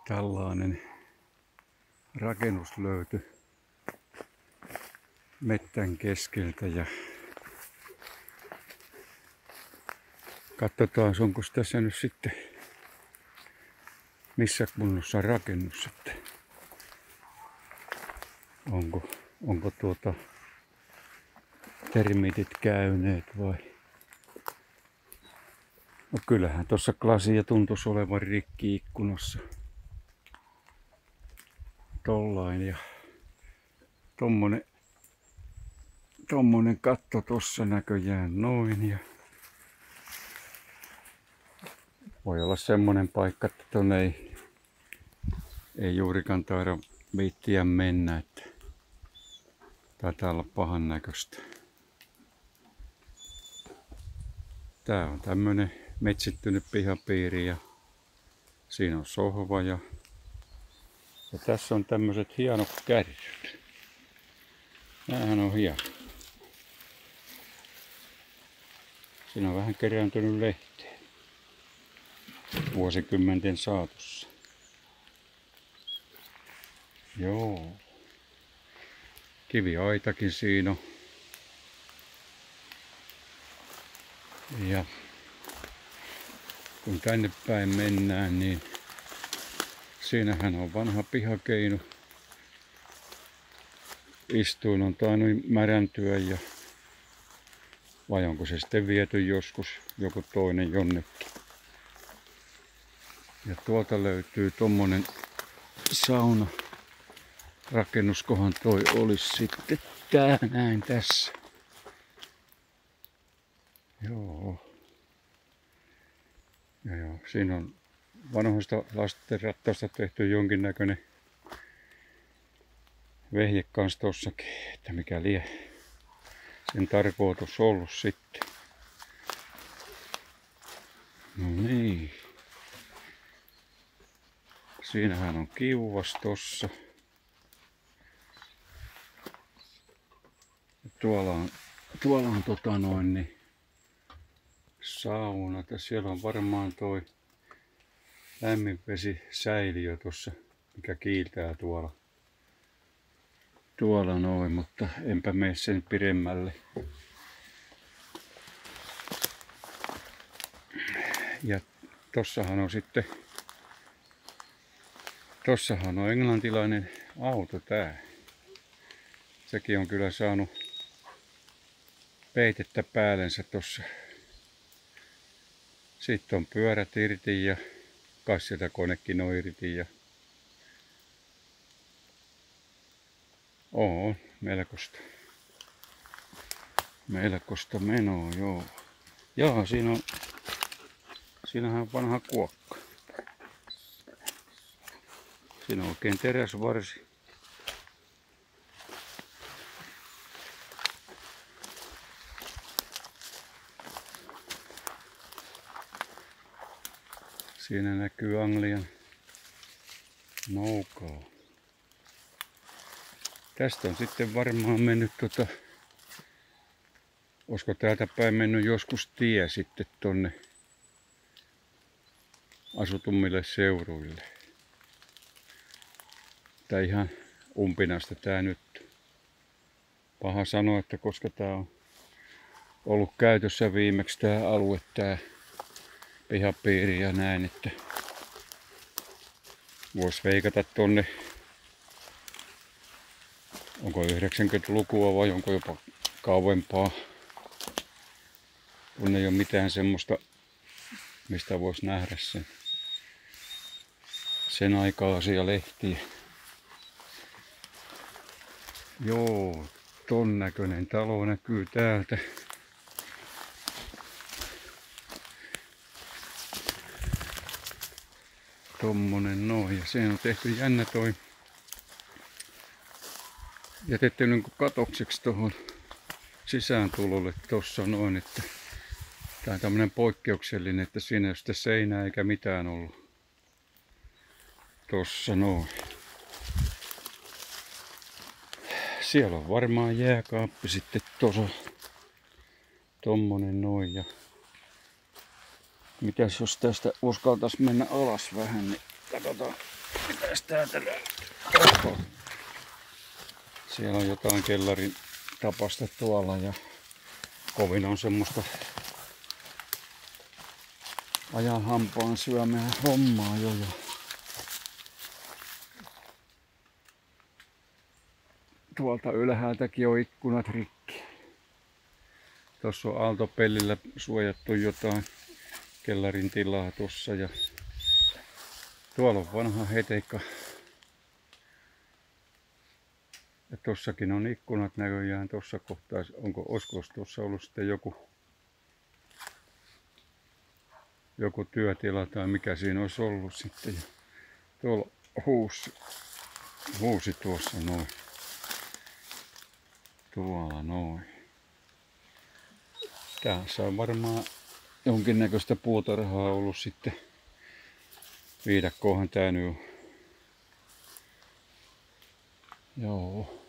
Tällainen rakennus löytyi mettän keskeltä ja katsotaan, onko tässä nyt sitten missä kunnossa rakennus, että onko termiitit käyneet vai. No kyllähän tuossa glasia tuntuisi olevan rikki ikkunassa. Tollain ja tommonen katto tossa näköjään noin ja voi olla semmonen paikka, että tonne ei juurikaan taida viittiä mennä, että taitaa olla pahan näköistä. Tää on tämmönen metsittynyt pihapiiri ja siinä on sohva ja tässä on tämmöiset hienot kärryt. Näähän on hieno. Siinä on vähän kerääntynyt lehteä vuosikymmenten saatossa. Joo. Kiviaitakin siinä on. Ja kun tänne päin mennään, niin siinähän on vanha pihakeinu. Istuin on tainnut märäntyä ja vai onko se sitten viety joskus joku toinen jonnekin. Ja tuolta löytyy tommonen sauna. Rakennuskohan toi olisi sitten tää näin tässä. Joo. Ja siinä on vanhoista lastenrattaista tehty jonkinnäköinen vehje kans tossakin, että mikä lie sen tarkoitus ollut sitten. No niin. Siinähän on kiuvas tossa. Tuolla on niin sauna. Siellä on varmaan toi lämminvesisäiliö tossa, mikä kiiltää tuolla noin, mutta enpä mene sen pidemmälle. Ja tossahan on englantilainen auto tää. Sekin on kyllä saanut peitettä päällensä tossa. Sitten on pyörät irti ja kassetakonekin on irti ja on melkoista menoa, joo. Jaa, siinähän on vanha kuokka. Siinä on oikein teräsvarsi. Siinä näkyy Anglian noukaa. Tästä on sitten varmaan mennyt olisiko täältä päin mennyt joskus tie sitten tonne asutummille seuruille. Tää ihan umpinasta tää nyt. Paha sanoa, että koska tää on ollut käytössä viimeksi tää alue, tää pihapiiri ja näin, että vois veikata tonne, onko 90-lukua vai onko jopa kauempaa, kun ei ole mitään semmoista, mistä voisi nähdä sen aikaisia lehtiä. Joo, ton näköinen talo näkyy täältä. Tommonen noin, ja se on tehty jännä toi. Jätetty niinku katokseksi tohon sisääntulolle tossa noin, että tää on tämmönen poikkeuksellinen, että siinä ei ole sitten seinää eikä mitään ollut. Tossa noin. Siellä on varmaan jääkaappi sitten tossa. Tommonen noin ja mitäs jos tästä uskaltais mennä alas vähän, niin katsotaan Mitäs täältä löytyy? Siellä on jotain kellarin tapasta tuolla ja kovin on semmoista ajan hampaan syömään hommaa jo. Ja tuolta ylhäältäkin on ikkunat rikki. Tuossa on aaltopellillä suojattu jotain kellarin tilaa tuossa ja tuolla on vanha heteikka. Ja tossakin on ikkunat näköjään tuossa kohtaa. Olisiko tuossa ollut sitten joku työtila tai mikä siinä olisi ollut sitten. Ja tuolla huusi tuossa noin. Tuolla noin. Tässä on varmaan jonkinnäköistä puutarhaa ollut sitten. Viidakkoahan tää nyt on. Joo.